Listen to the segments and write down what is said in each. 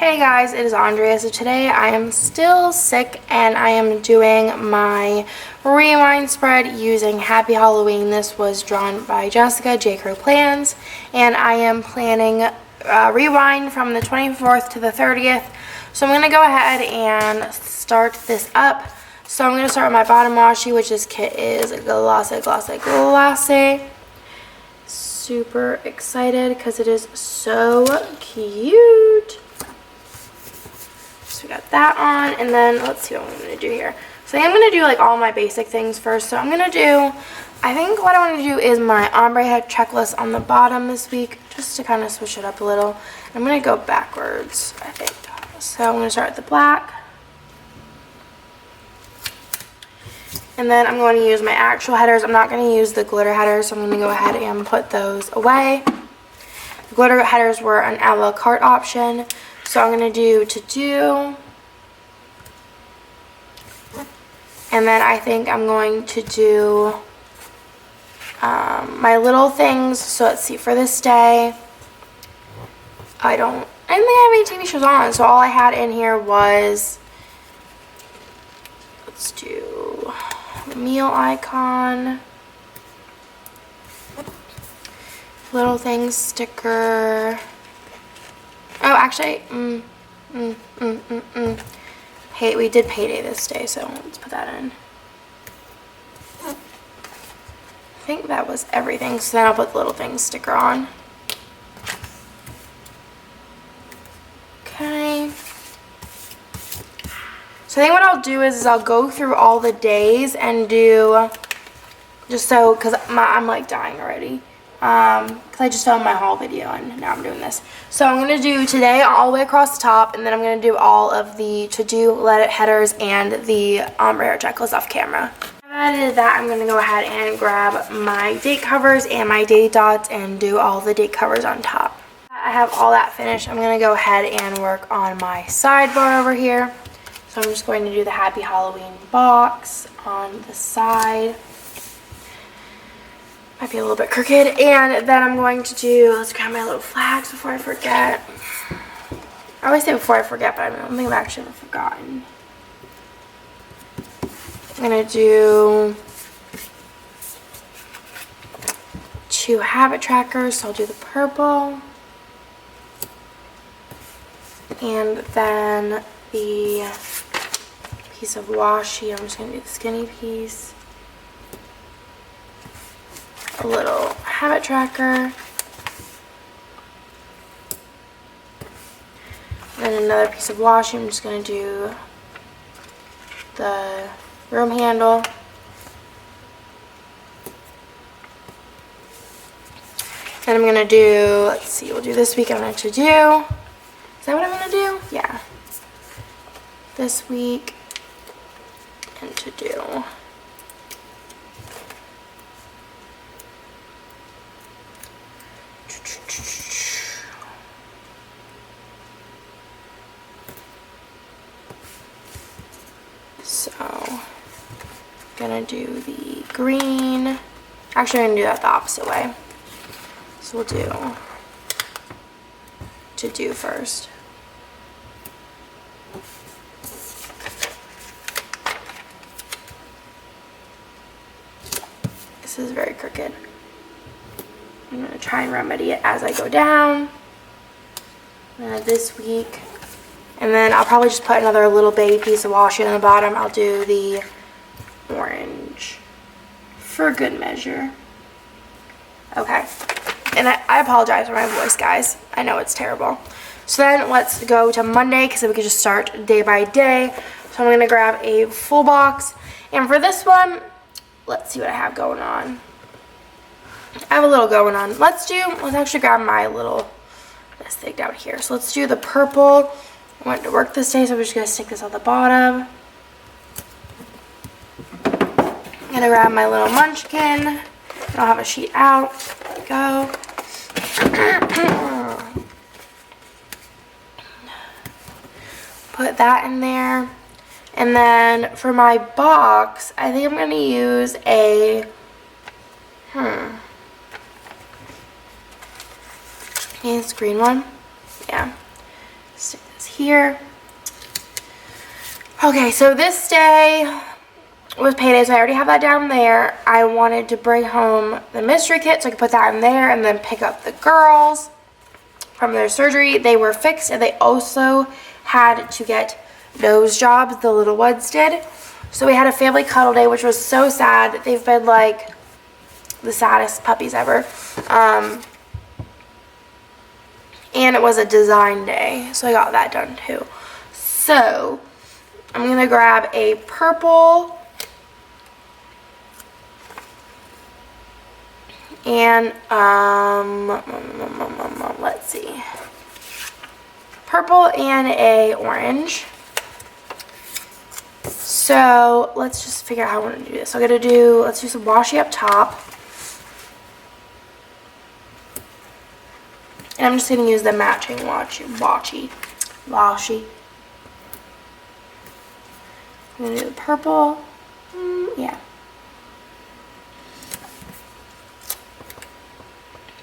Hey guys, it is Andrea. So today I am still sick and I am doing my rewind spread using Happy Halloween. This was drawn by Jessica, J. Crow Plans, and I am planning rewind from the 24th to the 30th. So I'm going to go ahead and start this up. So I'm going to start with my bottom washi, which this kit is Glossy, Glossy, Glossy. Super excited because it is so cute. So we got that on, and then let's see what I'm going to do here. So I'm going to do like all my basic things first. So I'm going to do, I think what I want to do is my ombre head checklist on the bottom this week, just to kind of switch it up a little. I'm going to go backwards, I think. So I'm going to start with the black. And then I'm going to use my actual headers. I'm not going to use the glitter headers, so I'm going to go ahead and put those away. The glitter headers were an a la carte option. So I'm going to do to do, and then I think I'm going to do my little things. So let's see, for this day, I didn't think I have any TV shows on, so all I had in here was, let's do meal icon, little things sticker. Oh, actually, Hey, we did payday this day, so let's put that in. I think that was everything, so then I'll put the little things sticker on. Okay. So I think what I'll do is I'll go through all the days and do, just so, because I'm like dying already. Because I just filmed my haul video and now I'm doing this. So I'm going to do today all the way across the top, and then I'm going to do all of the to-do headers and the ombre hair checklist off camera. After I did that, I'm going to go ahead and grab my date covers and my date dots and do all the date covers on top. I have all that finished. I'm going to go ahead and work on my sidebar over here. So I'm just going to do the Happy Halloween box on the side. Might be a little bit crooked, and then I'm going to do, let's grab my little flags before I forget. I always say before I forget, but I don't think I've actually forgotten. I'm going to do 2 habit trackers, so I'll do the purple. And then the piece of washi, I'm just going to do the skinny piece. A little habit tracker, and another piece of washi. I'm just going to do the room handle, and I'm going to do, let's see, we'll do this week. I'm going to do, is that what I'm going to do? Yeah, this week, and to do. So, gonna do the green. Actually, I'm gonna do that the opposite way. So we'll do to do first. This is very crooked. I'm going to try and remedy it as I go down. This week. And then I'll probably just put another little baby piece of washi on the bottom. I'll do the orange for good measure. Okay. And I apologize for my voice, guys. I know it's terrible. So then let's go to Monday, because then we can just start day by day. So I'm going to grab a full box. And for this one, let's see what I have going on. I have a little going on. Let's actually grab my little, this thing down here. So let's do the purple. I went to work this day, so we're just going to stick this on the bottom. I'm going to grab my little munchkin. I'll have a sheet out. There we go. Put that in there. And then for my box, I think I'm going to use a, this green one. Yeah. Stick this here. Okay, so this day was payday, so I already have that down there. I wanted to bring home the mystery kit so I could put that in there and then pick up the girls from their surgery. They were fixed, and they also had to get nose jobs, the little ones did. So we had a family cuddle day, which was so sad. They've been like the saddest puppies ever. And it was a design day, so I got that done too. So I'm gonna grab a purple and let's see, purple and a orange. So let's just figure out how I want to do this. So let's do some washi up top. And I'm just going to use the matching washi. I'm going to do the purple. Yeah.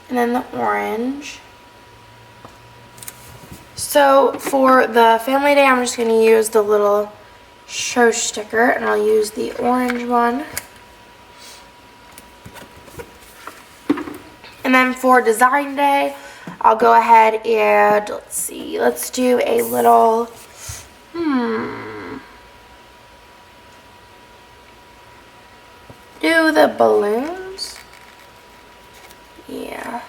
And then the orange. So for the family day, I'm just going to use the little show sticker, and I'll use the orange one. And then for design day, I'll go ahead and, let's see, let's do a little, do the balloons? Yeah.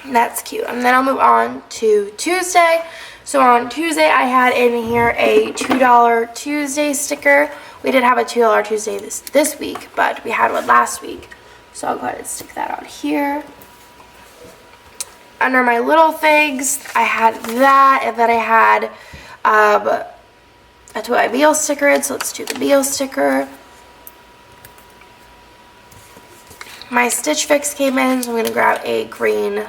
That's cute. And then I'll move on to Tuesday. So on Tuesday, I had in here a $2 Tuesday sticker. We did have a $2 Tuesday this week, but we had one last week. So I'll go ahead and stick that on here. Under my little things, I had that, and then I had I put my meal sticker in, so let's do the meal sticker. My Stitch Fix came in, so I'm going to grab a green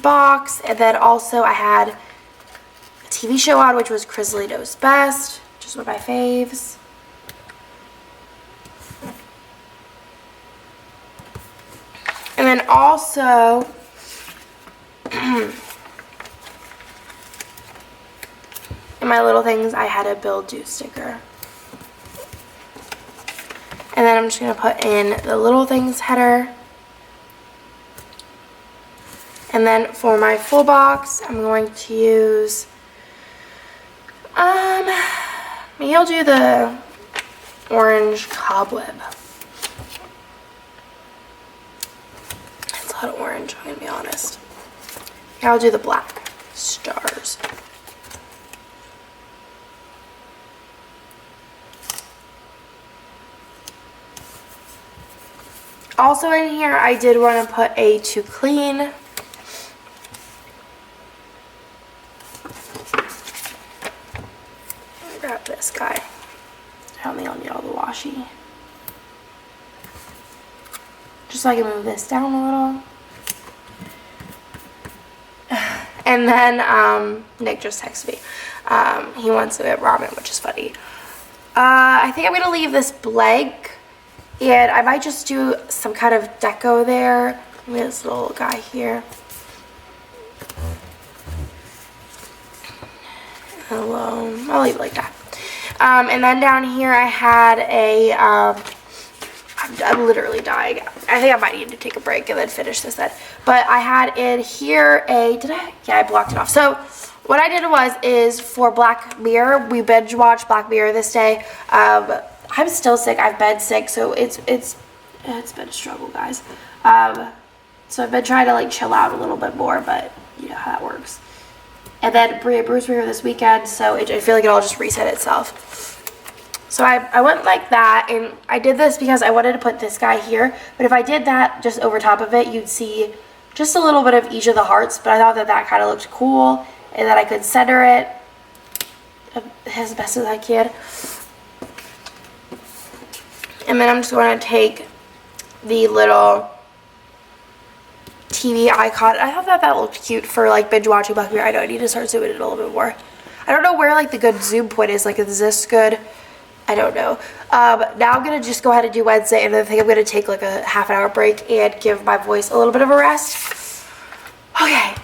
box. And then also I had a TV show on, which was Crisley Knows Best, just one of my faves. And then also, in my little things, I had a Bill Do sticker. And then I'm just going to put in the little things header. And then for my full box, I'm going to use, maybe I'll do the orange cobweb. Of orange, I'm gonna be honest. Here, I'll do the black stars. Also in here, I did want to put a to clean. Grab this guy. I don't think I'll need all the washi. Just so I can move this down a little. And then Nick just texted me. He wants to get ramen, which is funny. I think I'm going to leave this blank. And I might just do some kind of deco there. Maybe this little guy here. Hello. I'll leave it like that. And then down here I had a... I'm literally dying. I think I might need to take a break and then finish this then. But I had in here a, yeah, I blocked it off. So what I did is for Black Mirror, we binge watched Black Mirror this day. I'm still sick. I've been sick, so it's been a struggle, guys. So I've been trying to like chill out a little bit more, but you know how that works. And then Bria and Bruce were here this weekend, so I feel like it all just reset itself. So I went like that, and I did this because I wanted to put this guy here. But if I did that just over top of it, you'd see just a little bit of each of the hearts. But I thought that kind of looked cool, and that I could center it as best as I can. And then I'm just going to take the little TV icon. I thought that looked cute for like binge watching Black Mirror. I know I need to start zooming in a little bit more. I don't know where like the good zoom point is. Like, is this good? I don't know. Now I'm going to just go ahead and do Wednesday, and then I think I'm going to take like a half an hour break and give my voice a little bit of a rest. Okay.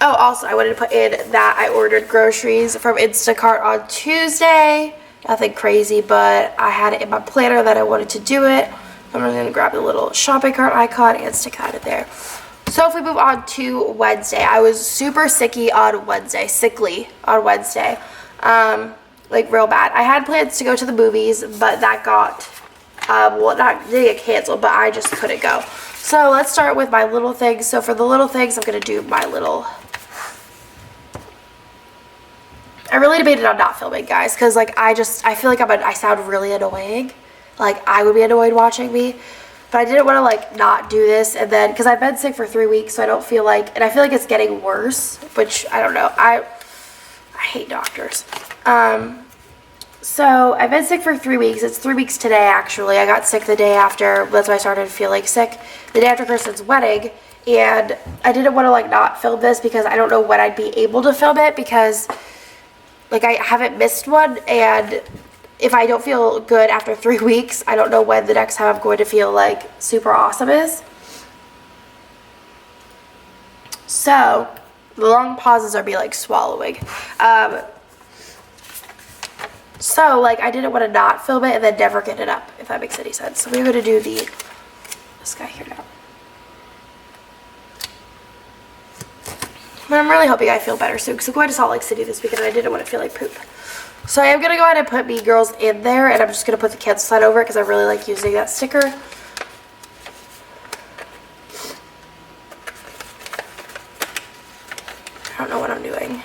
Oh, also, I wanted to put in that I ordered groceries from Instacart on Tuesday. Nothing crazy, but I had it in my planner that I wanted to do it. I'm going to grab the little shopping cart icon and stick that in there. So if we move on to Wednesday, I was super sickly on Wednesday. Like real bad. I had plans to go to the movies, but that got, well, not didn't get canceled, but I just couldn't go. So let's start with my little things. So for the little things, I'm going to do my little... I really debated on not filming, guys, because like I feel like I sound really annoying. Like I would be annoyed watching me. But I didn't want to like not do this, and then because I've been sick for 3 weeks, so I don't feel like, and I feel like it's getting worse, which I don't know. I hate doctors. So I've been sick for 3 weeks. It's 3 weeks today, actually. I got sick the day after. That's why I started to feel like sick. The day after Kristen's wedding, and I didn't want to like not film this because I don't know when I'd be able to film it because like I haven't missed one, and if I don't feel good after 3 weeks, I don't know when the next time I'm going to feel like super awesome is. So the long pauses are me like swallowing. So like I didn't want to not film it and then never get it up, if that makes any sense. So we're going to do this guy here now. But I'm really hoping I feel better soon because I'm going to Salt Lake City this weekend and I didn't want to feel like poop. So I am going to go ahead and put Mean Girls in there, and I'm just going to put the cancel sign over it because I really like using that sticker. I don't know what I'm doing.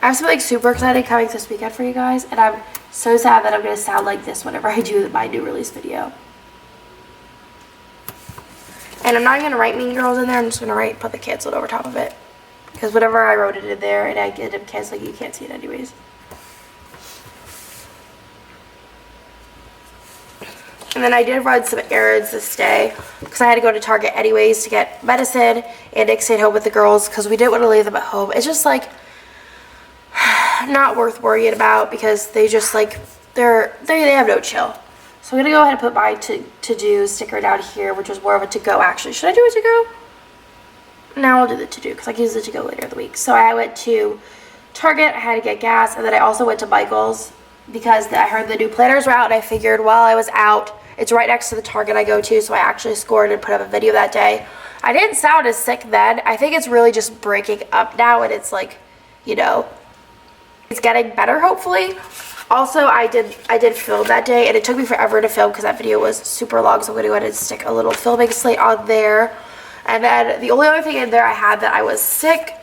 I have something super exciting coming this weekend for you guys, and I'm so sad that I'm going to sound like this whenever I do my new release video. And I'm not even going to write Mean Girls in there, I'm just going to put the canceled over top of it. Because whenever I wrote it in there and I ended up canceling, you can't see it anyways. And then I did run some errands this day because I had to go to Target anyways to get medicine, and Nick stayed home with the girls because we didn't want to leave them at home. It's just like not worth worrying about because they just like they have no chill. So I'm gonna go ahead and put my to-do sticker down here, which was more of a to-go actually. Should I do a to-go? Now I'll do the to-do because I can use the to-go later in the week. So I went to Target, I had to get gas, and then I also went to Michael's because I heard the new planners were out, and I figured while I was out, it's right next to the Target I go to, so I actually scored and put up a video that day. I didn't sound as sick then. I think it's really just breaking up now, and it's like, you know, it's getting better hopefully. Also, I did film that day, and it took me forever to film because that video was super long, so I'm going to go ahead and stick a little filming slate on there. And then the only other thing in there I had that I was sick,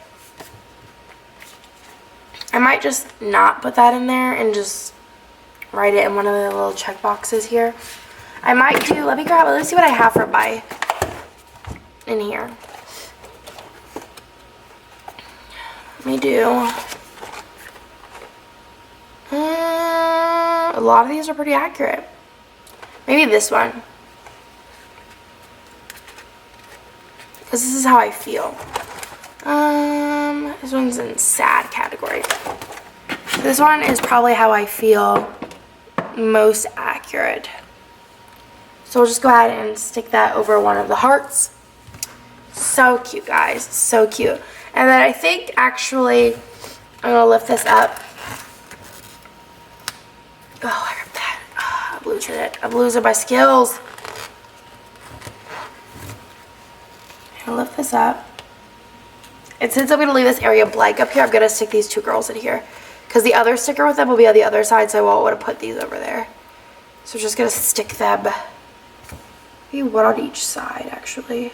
I might just not put that in there and just write it in one of the little check boxes here. I might do, let me see what I have for my, in here. Let me do, a lot of these are pretty accurate. Maybe this one. Because this is how I feel. This one's in sad category. This one is probably how I feel most accurate. So we'll just go ahead and stick that over one of the hearts. So cute, guys. So cute. And then I think actually I'm going to lift this up. Oh, I ripped that. Oh, I'm losing it. I'm losing my skills. I'll lift this up. And since I'm going to leave this area blank up here, I'm going to stick these two girls in here. Because the other sticker with them will be on the other side, so I won't want to put these over there. So I'm just going to stick them. Maybe one on each side, actually.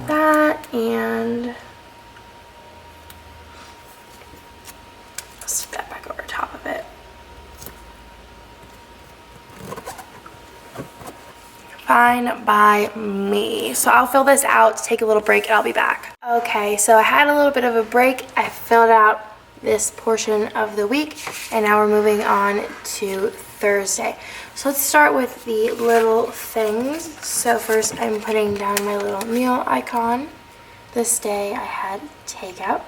That and... stick that back over top of it. Fine by me. So I'll fill this out, take a little break, and I'll be back. Okay, so I had a little bit of a break. I filled out this portion of the week, and now we're moving on to Thursday. So let's start with the little things. So first I'm putting down my little meal icon. This day I had takeout.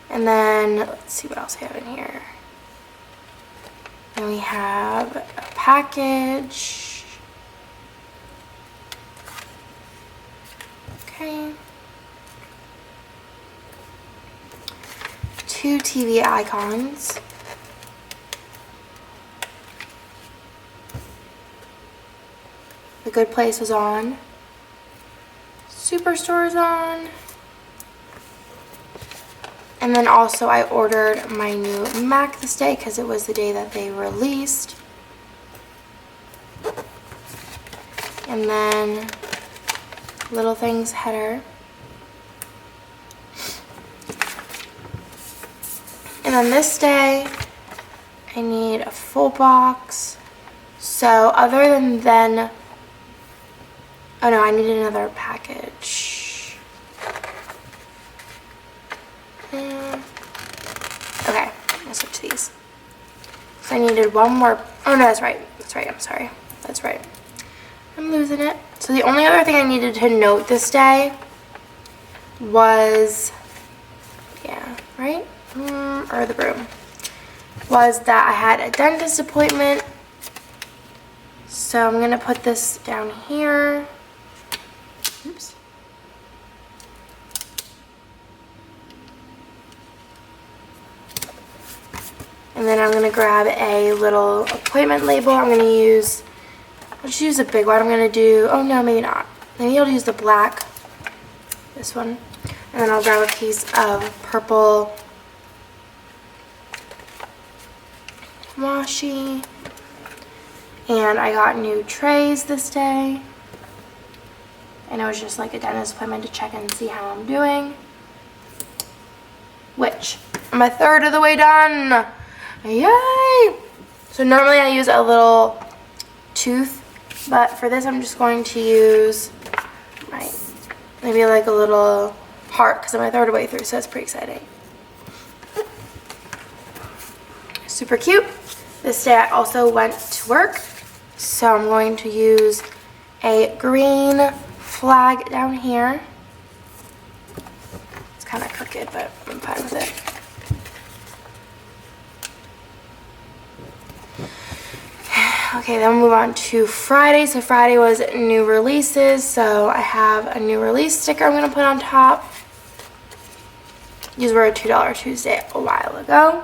And then let's see what else I have in here. And we have a package. Okay. 2 TV icons. The Good Place was on. Superstore is on. And then also I ordered my new Mac this day because it was the day that they released. And then Little Things header. And then this day I need a full box. So other than then, oh no, I need another package. Okay, I'll switch these. So I needed one more. Oh no, that's right. That's right. I'm sorry. That's right. I'm losing it. So the only other thing I needed to note this day was, yeah, right? Or the broom. Was that I had a dentist appointment. So I'm going to put this down here. Oops. And then I'm going to grab a little appointment label. I'm going to use, I'll just use a big one. I'm going to do, oh no, maybe not. Maybe I'll use the black, this one. And then I'll grab a piece of purple washi. And I got new trays this day. And it was just like a dentist appointment to check and see how I'm doing. Which, I'm a third of the way done. Yay! So normally I use a little tooth, but for this I'm just going to use maybe like a little heart because I'm a third of the way through, so it's pretty exciting. Super cute. This day I also went to work, so I'm going to use a green flag down here. It's kind of crooked, but I'm fine with it. Okay, then we'll move on to Friday. So Friday was new releases. So I have a new release sticker I'm going to put on top. These were a $2 Tuesday a while ago.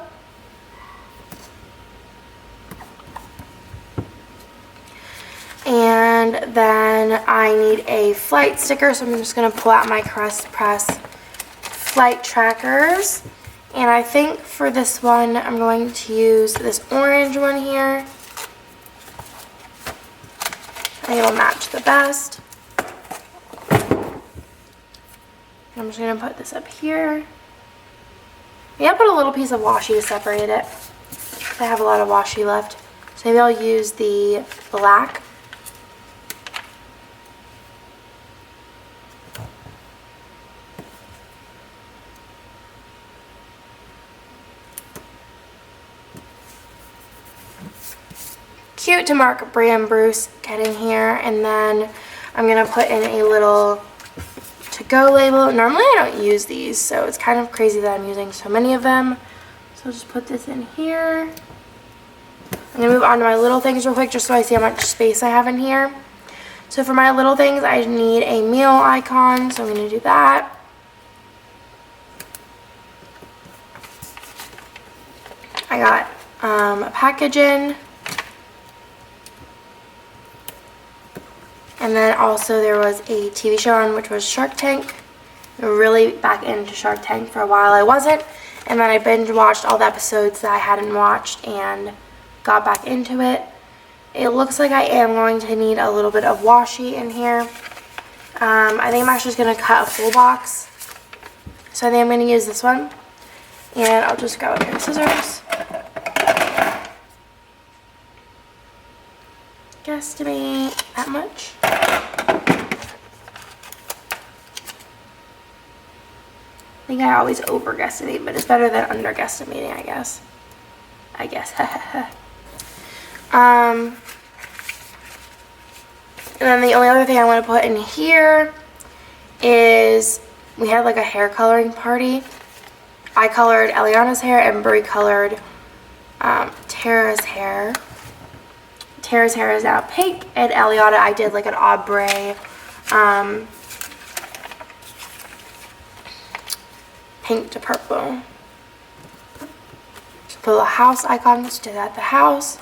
And then I need a flight sticker. So I'm just going to pull out my Crest Press flight trackers. And I think for this one, I'm going to use this orange one here. I think it'll match the best. I'm just going to put this up here. Maybe I'll put a little piece of washi to separate it. I have a lot of washi left. So maybe I'll use the black. Cute to mark Bria and Bruce getting here, and then I'm gonna put in a little to-go label. Normally I don't use these, so it's kind of crazy that I'm using so many of them. So I'll just put this in here. I'm gonna move on to my little things real quick just so I see how much space I have in here. So for my little things, I need a meal icon, so I'm gonna do that. I got a package in. And then also there was a TV show on, which was Shark Tank. I'm really back into Shark Tank. For a while I wasn't. And then I binge watched all the episodes that I hadn't watched and got back into it. It looks like I am going to need a little bit of washi in here. I think I'm actually just going to cut a full box. So I think I'm going to use this one. And I'll just grab a pair of scissors. Guesstimate that much. think I always over-guesstimate, but it's better than under-guesstimating, I guess. And then the only other thing I want to put in here is we had like a hair coloring party. I colored Eliana's hair and Brie colored Tara's hair. Tara's hair is now pink, and Eliana, I did like an ombre pink to purple. So put a little house icon, let's do that at the house.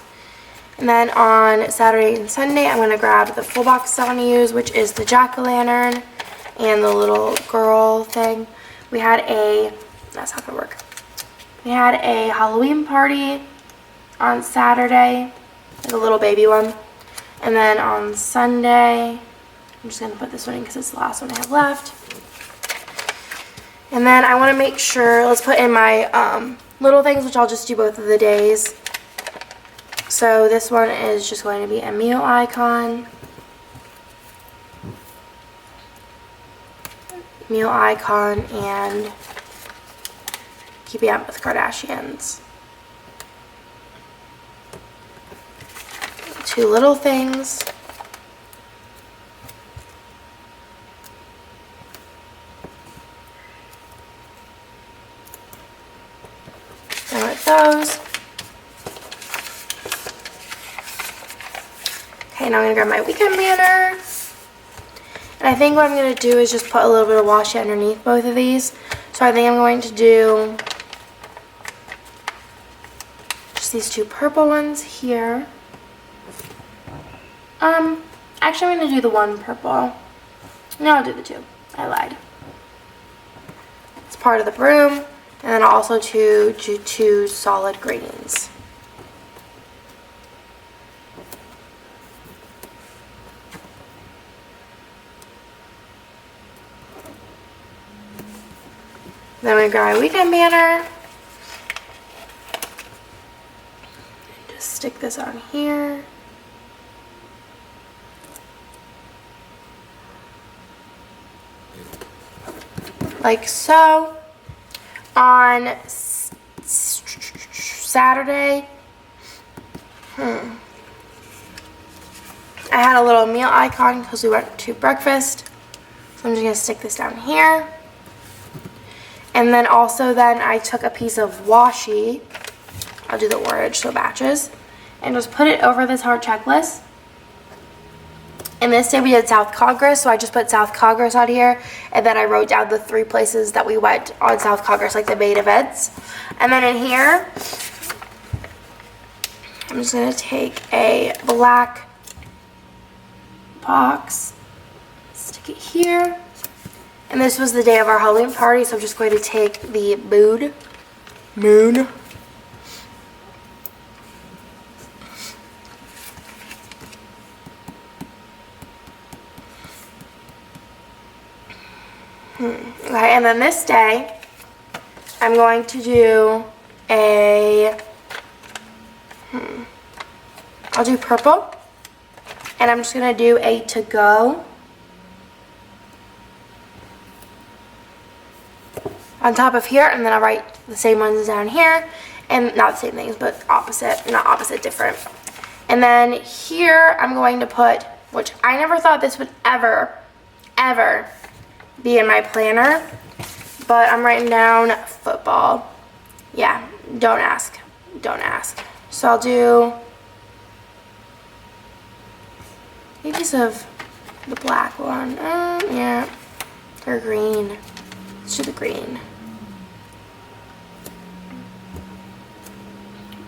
And then on Saturday and Sunday, I'm going to grab the full box I want to use, which is the jack-o'-lantern and the little girl thing. We had that's not going to work. We had a Halloween party on Saturday, like a little baby one. And then on Sunday, I'm just going to put this one in because it's the last one I have left. And then I want to make sure, let's put in my little things, which I'll just do both of the days. So this one is just going to be a meal icon. Meal icon and keeping up with Kardashians. Two little things. Done with those. Okay, now I'm going to grab my weekend banner. And I think what I'm going to do is just put a little bit of washi underneath both of these. So I think I'm going to do just these two purple ones here. Actually I'm going to do the one purple. No, I'll do the two. I lied. It's part of the broom. And then I'll also do two solid greens. Then we grab a weekend banner. And just stick this on here. Like so. On Saturday, I had a little meal icon because we went to breakfast. So I'm just going to stick this down here. And then also then I took a piece of washi, I'll do the orange so it matches, and just put it over this heart checklist. And this day we did South Congress, so I just put South Congress on here, and then I wrote down the 3 places that we went on South Congress, like the main events. And then in here, I'm just going to take a black box, stick it here. And this was the day of our Halloween party, so I'm just going to take the moon. Okay, and then this day, I'm going to do I'll do purple, and I'm just going to do a to-go on top of here, and then I'll write the same ones down here, and not the same things, but opposite, different. And then here, I'm going to put, which I never thought this would ever be in my planner, but I'm writing down football. Yeah, don't ask. So I'll do a piece of the black one. Yeah, or green. Let's do the green.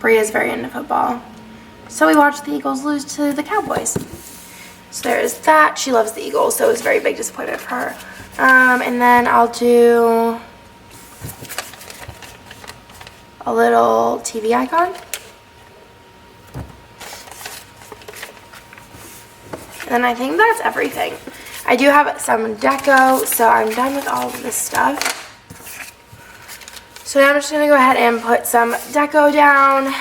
Brie is very into football. So we watched the Eagles lose to the Cowboys. So there's that. She loves the Eagles, so it was a very big disappointment for her. And then I'll do a little TV icon. And then I think that's everything. I do have some deco, so I'm done with all of this stuff. So now I'm just going to go ahead and put some deco down.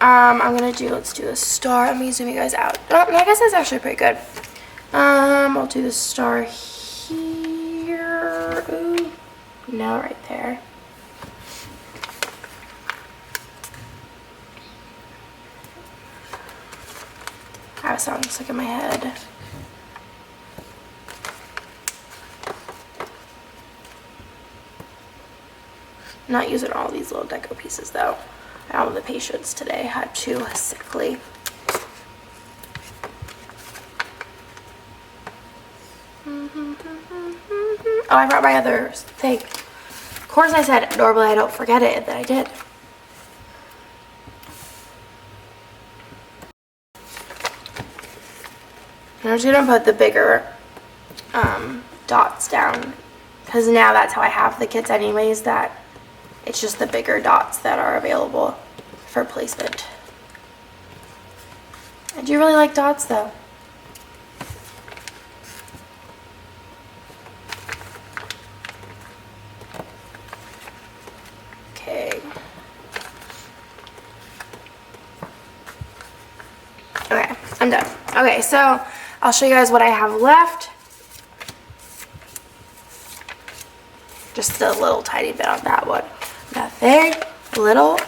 Let's do a star. Let me zoom you guys out. Oh, I guess that's actually pretty good. I'll do the star here. Ooh, No, right there. I have something stuck in my head. I'm not using all these little deco pieces though. I don't have the patience today. I'm too sickly. Oh, I brought my other thing. Of course I said normally I don't forget it, and then I did. I'm just gonna put the bigger dots down, because now that's how I have the kits anyways, that it's just the bigger dots that are available for placement. I do really like dots though. Okay. Okay, I'm done. Okay, so I'll show you guys what I have left. Just a little tiny bit on that one. Nothing. A little.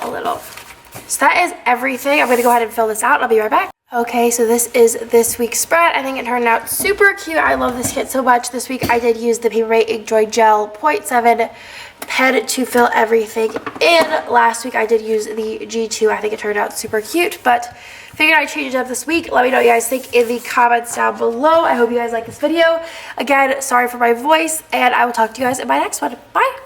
So that is everything. I'm going to go ahead and fill this out. I'll be right back. Okay, so this is this week's spread. I think it turned out super cute. I love this kit so much. This week I did use the Papermate Inkjoy Gel 0.7 pen to fill everything in. Last week I did use the G2. I think it turned out super cute, but figured I'd change it up this week. Let me know what you guys think in the comments down below. I hope you guys like this video. Again, sorry for my voice, and I will talk to you guys in my next one. Bye!